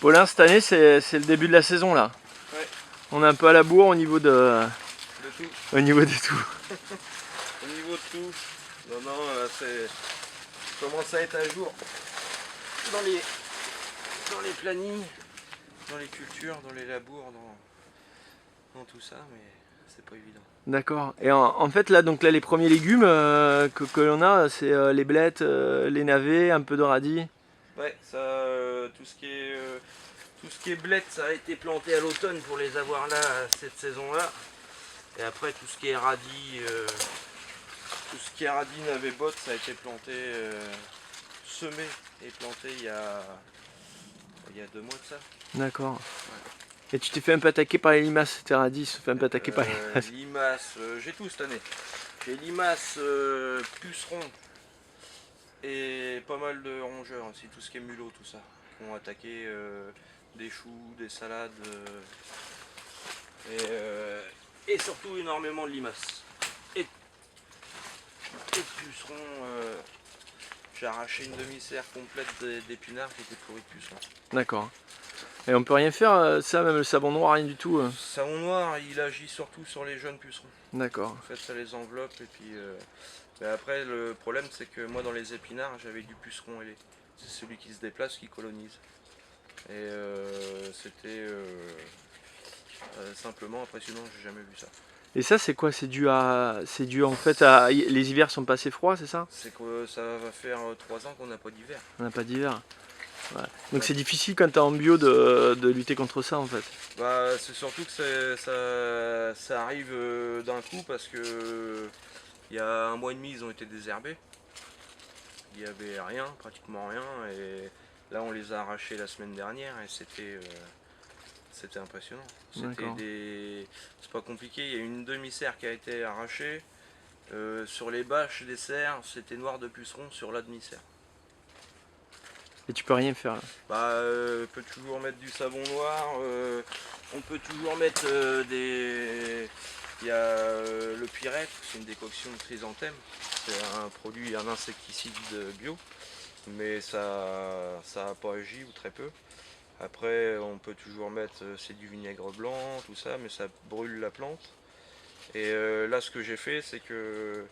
Paulin, cette année, c'est le début de la saison là. Ouais. On est un peu à la bourre au niveau de tout. Au niveau de tout. Au niveau de tout. Non, non, c'est. Commence à être à jour dans les plannings, dans les cultures, dans les labours, dans tout ça, mais c'est pas évident. D'accord. Et en fait là, donc là, les premiers légumes que l'on a, c'est les blettes, les navets, un peu de radis. Ouais, ça, tout ce qui est blettes, ça a été planté à l'automne pour les avoir là cette saison-là. Et après tout ce qui est radis, navet, botte, ça a été planté, semé et planté il y a 2 mois de ça. D'accord. Ouais. Et tu t'es fait un peu attaquer par les limaces, tes radis se fait un peu attaquer par les limaces. Limaces, j'ai tout cette année. J'ai limaces, pucerons et pas mal de rongeurs aussi, tout ce qui est mulot, tout ça, qui ont attaqué des choux, des salades et surtout énormément de limaces. Et de pucerons, j'ai arraché une demi-serre complète d'épinards qui étaient pourris de pucerons. D'accord. Et on peut rien faire, ça, même le savon noir, rien du tout. Le savon noir, il agit surtout sur les jeunes pucerons. D'accord. En fait, ça les enveloppe et puis. Mais après, le problème, c'est que moi, dans les épinards, j'avais du puceron ailé. C'est celui qui se déplace, qui colonise. Et c'était simplement impressionnant. J'ai jamais vu ça. Et ça, c'est quoi? C'est dû en fait à les hivers sont pas assez froids, c'est ça? C'est que ça va faire 3 ans qu'on n'a pas d'hiver. On n'a pas d'hiver. Ouais. Donc c'est difficile quand t'es en bio de lutter contre ça en fait. Bah, c'est surtout que ça arrive d'un coup parce que il y a 1 mois et demi, ils ont été désherbés. Il n'y avait rien, pratiquement rien. Et là, on les a arrachés la semaine dernière et c'était impressionnant. C'est pas compliqué, il y a une demi-serre qui a été arrachée. Sur les bâches des serres, c'était noir de pucerons sur la demi-serre. Et tu peux rien faire là. Bah, on peut toujours mettre du savon noir, on peut toujours mettre des... Il y a le Pyrètre, c'est une décoction de chrysanthème. C'est un produit, un insecticide bio, mais ça n'a pas agi ou très peu. Après, on peut toujours mettre, c'est du vinaigre blanc, tout ça, mais ça brûle la plante. Et là, ce que j'ai fait, c'est que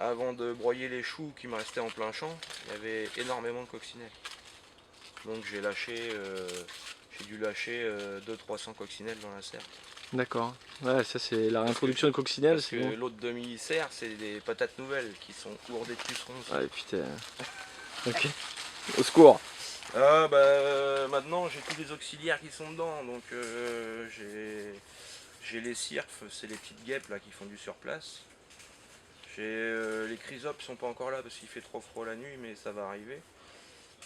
avant de broyer les choux qui me restaient en plein champ, il y avait énormément de coccinelles. Donc j'ai dû lâcher 200-300 coccinelles dans la serre. D'accord. Ouais, ça c'est la réintroduction de coccinelle. Parce que l'autre demi-serre, c'est des patates nouvelles qui sont ourdées de pucerons. Ouais, putain. Ok. Au secours. Ah bah maintenant j'ai tous les auxiliaires qui sont dedans, donc j'ai les cirfes, c'est les petites guêpes là qui font du surplace. J'ai les chrysopes sont pas encore là parce qu'il fait trop froid la nuit, mais ça va arriver.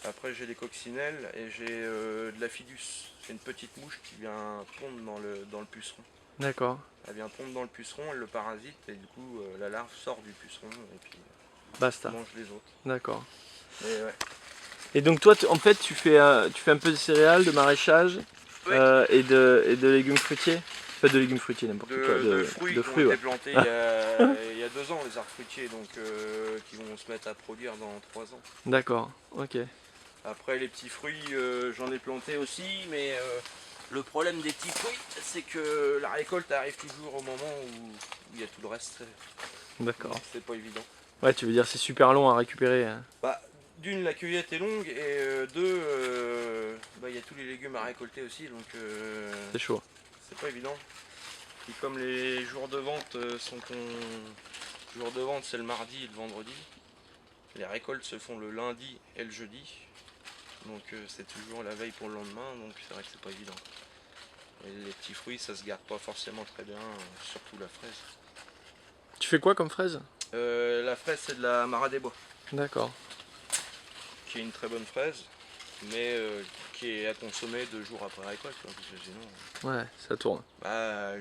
Après j'ai les coccinelles et j'ai de la Fidus, c'est une petite mouche qui vient pondre dans le puceron. D'accord. Elle vient pondre dans le puceron, elle le parasite et du coup la larve sort du puceron et puis basta. mange les autres. D'accord. Ouais. Et donc toi, en fait, tu fais un peu de céréales, de maraîchage, oui. et de légumes fruitiers. Pas de légumes fruitiers, n'importe quoi. De fruits qui ont été plantés il y a 2 ans, les arbres fruitiers, donc qui vont se mettre à produire dans 3 ans. D'accord, ok. Après les petits fruits, j'en ai planté aussi, mais le problème des petits fruits, c'est que la récolte arrive toujours au moment où il y a tout le reste. D'accord. C'est pas évident. Ouais, tu veux dire c'est super long à récupérer. Hein. Bah, d'une, la cueillette est longue, et deux, il y a tous les légumes à récolter aussi, donc c'est chaud. C'est pas évident. Et comme les jours de vente jours de vente c'est le mardi et le vendredi, les récoltes se font le lundi et le jeudi, donc c'est toujours la veille pour le lendemain, donc c'est vrai que c'est pas évident. Et les petits fruits ça se garde pas forcément très bien, surtout la fraise. Tu fais quoi comme fraise? La fraise c'est de la Mara des Bois. D'accord. Qui est une très bonne fraise, mais qui est à consommer 2 jours après récolte, parce que sinon... Ouais, ça tourne. Bah,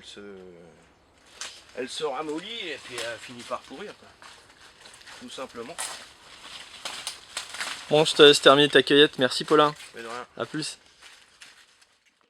elle se ramollit et puis elle finit par pourrir, quoi. Tout simplement. Bon, je te laisse terminer ta cueillette. Merci Paulin. Mais de rien. A plus.